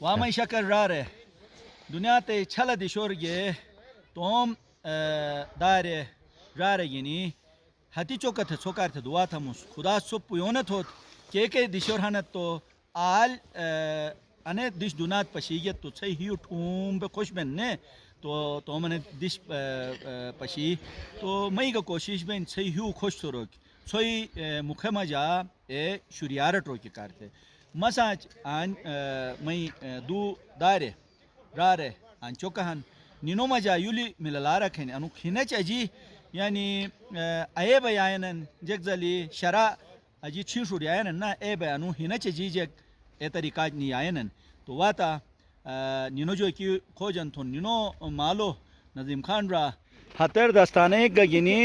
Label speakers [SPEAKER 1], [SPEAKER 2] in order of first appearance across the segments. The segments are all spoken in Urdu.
[SPEAKER 1] وامay şakar rare dünya te çala dişorge tom dare rare gini hati çokat sokarte duatamus khuda sop yonat hot ke dişor hanat to al ane diş dunat paşiget to say hiu thum be khosh ben ne تو میں نے دش پشی تو مئی کا کوشش میں صحیح ہیو خوش تو روک سوئی مکھے مجا اے شریارٹ روکی کارتے مساج آن مئی دو دارے رارے آن چوکہن نینو مجا یولی ملالارا کھین انو کھینچ اجی یعنی اے بے آئینن جگ زلی شرع اجی چھین شوری آئینن نا اے بے انو ہینچ اجی جگ اے طریقہ نی آئینن تو واتا نینو جو کی کھوجن تھون نینو مالو نظیم خان را ہتر دستانے گگینی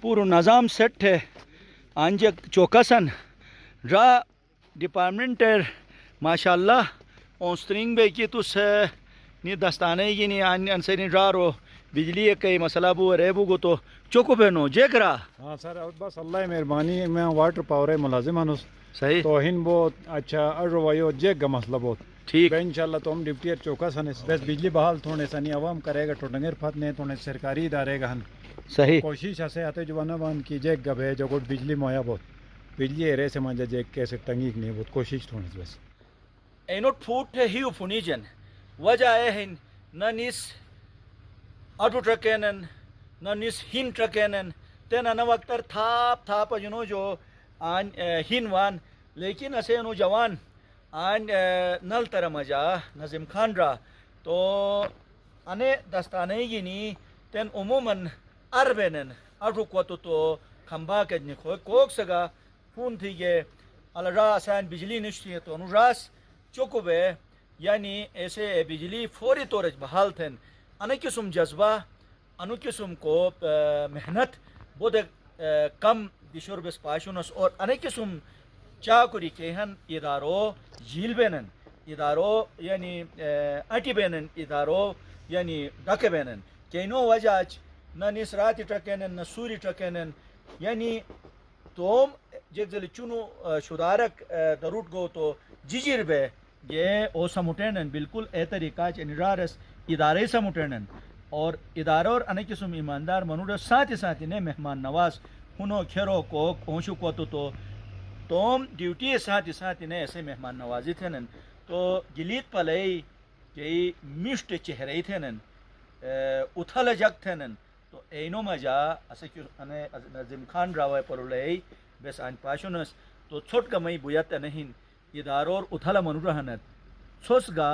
[SPEAKER 1] پورو نظام سیٹ ہے آنجک چوکسن را ڈپارٹمنٹر ماشاءاللہ اونسترینگ بے کی تو سے نی دستانے گینی انسرین را رو بجلی کئی مسئلہ بو ریبو گو تو چوکو بینو جے کرا
[SPEAKER 2] ہاں سر بس اللہ مہربانی میں واٹر پاور ملازم ہوں
[SPEAKER 1] صحیح
[SPEAKER 2] توہین بہت اچھا ارویو جیگ کا مسئلہ بہت
[SPEAKER 1] ٹھیک
[SPEAKER 2] انشاءاللہ تو ہم ڈپٹی چوکا سن بس بجلی بحال تھوڑے سنی عوام کرے گا ٹوٹنگر پھت نے تھوڑے سرکاری ادارے گا ہن
[SPEAKER 1] صحیح
[SPEAKER 2] کوشش ایسے آتے جوانا وان کی جیگ گب ہے جو بجلی مویا بہت بجلی ایرے سے مانجا جیگ کیسے ٹنگیک نہیں بہت کوشش تھوڑے بس
[SPEAKER 1] اینوٹ پھوٹ ہے ہیو فنیجن وجہ ہے نہ نیس اٹو ٹرکینن نہ نیس ہین ٹرکینن تینا نہ وقتر تھاپ تھاپ جنو جو آن ہین وان لیکن اسے انو جوان آن نل تر مجا نظیم خان را تو انے دستانے گینی تین عموماً اربینن اٹو کوتو تو کھمبا کجنی خوی کوک سگا فون تھی گے علا را اسان بجلی نشتی ہے تو انو راس چوکو بے یعنی ایسے بجلی فوری طورج بحال تھن انے قسم جذبہ انو قسم کو محنت بود کم دشور بس پاشونس اور انے قسم چاکری کہن ادارو جیل بینن ادارو یعنی اٹی بینن ادارو یعنی ڈک بینن کینو وجہ نہ نسراتی ٹرکینن نہ سوری ٹرکینن یعنی توم جگ زلی چونو شدارک دروٹ گو تو جیجیر بے یہ او سموٹینن بالکل اے طریقہ چنی رارس ادارے سموٹینن اور ادارہ اور انے قسم ایماندار منوڑ ساتھ ساتھ نے مہمان نواز ہنو کھیرو کو پہنچو کو تو توم ڈیوٹی ساتھ ساتھ نے ایسے مہمان نوازی تھے نن تو گلیت پلئی کہ مشت چہرے تھے نن اتھل جگ تھے نن تو اینو مجا اسے نظیم خان راوے پرولئی بس آن پاشونس تو چھوٹ کمئی بویت نہیں اداروں اور اتھل منو رہنت چھوس گا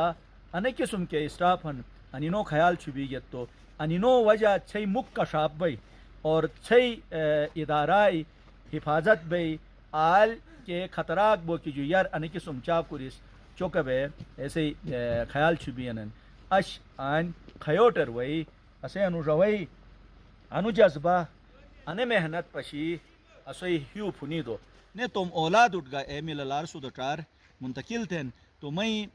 [SPEAKER 1] انے قسم کے اسٹاف ہن انینو خیال چھبی گیت تو انینو وجہ چھئی مک کا شاپ بئی اور چھئی ادارائی حفاظت بئی آل کے خطراک بو کی جو یار انے قسم چاپ کریس چوکبے ایسے خیال چھبی انن اش آن خیوٹر وئی اسے انو روئی انو جذبہ انے محنت پشی اسے ہیو پھنی دو نے تم اولاد اٹھ گا اے ملالار سو دٹار منتقل تھن تو میں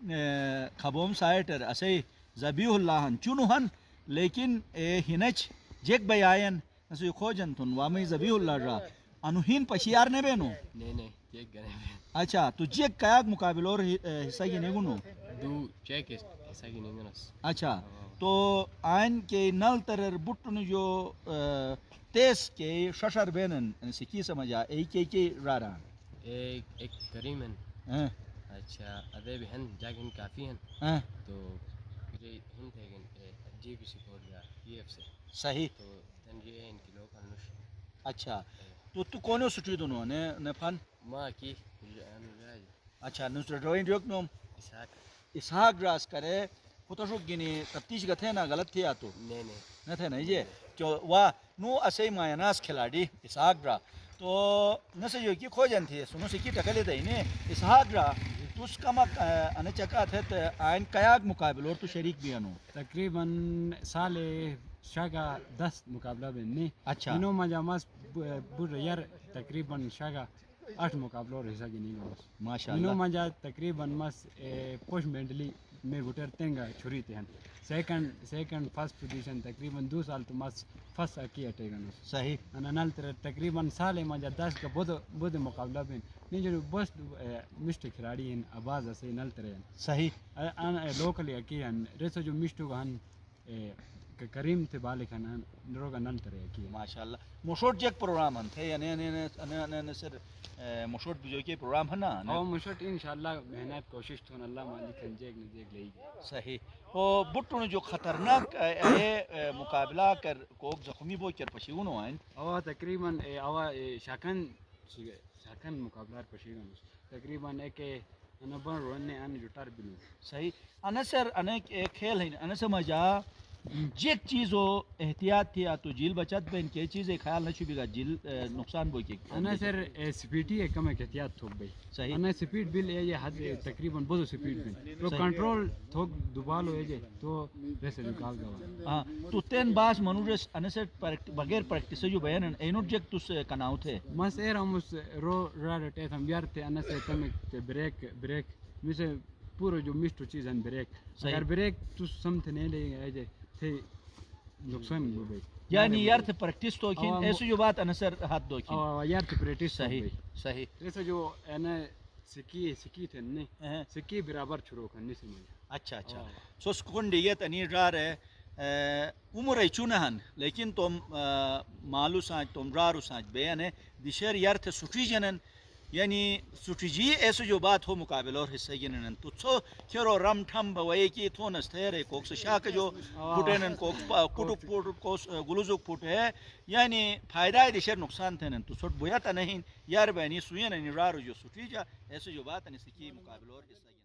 [SPEAKER 1] خبوم سائٹر اسے ذبیح اللہ ہن چونو ہن لیکن اے ہنچ جیک بے آئین اسے کھوجن تھن وامی ذبیح اللہ را انو ہین پشیار نے بینو
[SPEAKER 3] نہیں چیک کریں
[SPEAKER 1] اچھا تو جیک کیاک مقابل اور حصہ کی نگونو
[SPEAKER 3] دو چیک حصہ کی نگونس
[SPEAKER 1] اچھا تو آئین کے نل ترر بٹن جو تیس کے ششر بینن سکی سمجھا ایک رارا
[SPEAKER 3] ایک کریم ہیں اچھا ادھے بھی ہیں جاگن کافی ہیں تو مجھے ہن تھے کہ جی پی سی کھول گیا پی ایف سے
[SPEAKER 1] صحیح
[SPEAKER 3] تو دن یہ ان کی لوگ انوش
[SPEAKER 1] اچھا تو کونو سٹری دونوں نے فن
[SPEAKER 3] ماں کی
[SPEAKER 1] اچھا نصرت روین ریوک نوم
[SPEAKER 3] اسحاق
[SPEAKER 1] اسحاق راس کرے خود شوک گینی تفتیش گتھے نا غلط تھی آتو
[SPEAKER 3] نہیں
[SPEAKER 1] نہ تھے نا یہ جو وا نو اسے مایاناس کھلاڑی اسحاق را تو نسے جو کی کھوجن تھی سنو سے کی ٹکلے دے نے اسحاق را تو اس کا مک انے چکا تھے آئین کیاک مقابل اور تو شریک بھی انو
[SPEAKER 4] تقریباً سال شاگا 10 مقابلہ بننے
[SPEAKER 1] اچھا
[SPEAKER 4] انہوں مجا ماس بر یار تقریباً شاگا 8 مقابلہ اور حصہ کی نہیں گا بس
[SPEAKER 1] ماشاءاللہ
[SPEAKER 4] انہوں مجا تقریباً ماس پوش مینٹلی میں ووٹر تنگا چھوڑی تھے سیکنڈ فرسٹ پوزیشن تقریباً 2 سال تو ماس فرسٹ کی اٹے گا
[SPEAKER 1] صحیح
[SPEAKER 4] انا نال تقریباً سال مجا 10 کا بود مقابلہ بن نہیں جو بس مسٹو کھلاڑی ہیں آواز سے نل ترے ہیں
[SPEAKER 1] صحیح
[SPEAKER 4] لوکلی کی ہیں ریسو جو مسٹو ہن کریم تھے بالک ہیں نروگا نل ترے کی
[SPEAKER 1] ماشاءاللہ مشوٹ جیک پروگرام ہن تھے یعنی نے سر مشوٹ جو کے پروگرام ہے نا
[SPEAKER 4] او مشٹ انشاءاللہ محنت کوشش تو اللہ مالک ہیں جیک نے جیک لئی
[SPEAKER 1] صحیح او بٹو جو خطرناک ہے مقابلہ کر کوک زخمی بو کر پشیونو ہیں
[SPEAKER 4] او تقریباً او شاکن مقابلہ پشیگن تقریباً ایک انا بن رونے ان جو ٹر بلو
[SPEAKER 1] صحیح انا سر انا ایک کھیل ہے انا سمجھا جیک چیز ہو احتیاط تھی تو جیل بچت بین کے چیز خیال نہ چھبی گا جیل نقصان بو کی
[SPEAKER 4] انا سر سپیڈی ہے کم احتیاط تھوک بھائی
[SPEAKER 1] صحیح
[SPEAKER 4] انا سپیڈ بل ہے یہ حد تقریباً بہت سپیڈ بل تو کنٹرول تھوک دوبال ہوئے جے تو ویسے نکال گا
[SPEAKER 1] ہاں تو تین باس منورس انا سر بغیر پریکٹس جو بیان اینوٹ جیک تو کناو تھے
[SPEAKER 4] مس ایر ہمس رو راڈ تے ہم یار تے انا سے تم بریک مجھے پورا جو مسٹو چیز ہیں بریک اگر بریک تو سمت نہیں لے جے تھے نقصان ہو گئی
[SPEAKER 1] یعنی یار تھے پریکٹس تو کین ایسو جو بات انا سر ہاتھ دو کین
[SPEAKER 4] یار تے پریکٹس
[SPEAKER 1] صحیح صحیح
[SPEAKER 4] ایسا جو انا سکی تھے نہیں سکی برابر چھڑو کرنے سے نہیں
[SPEAKER 1] اچھا اچھا سو سکون دیت انی رار ہے عمر چونہن لیکن تم مالو سانچ تم رارو سانچ بیان ہے دیشر یار تھے سٹری جنن یعنی سٹریجی ایسو جو بات ہو مقابل اور حصہ گنن تو سو کھیرو رم ٹھم بوئے کی تھونس تھیرے کوکس شاک جو پھٹنن کوک کٹک پوٹ کوس گلوزک پھٹ ہے یعنی فائدہ ہے دیشر نقصان تھنن تو سٹ بویا تا نہیں یار بینی سوین رارو جو سٹری جا ایسو جو بات ہے سکی مقابل اور حصہ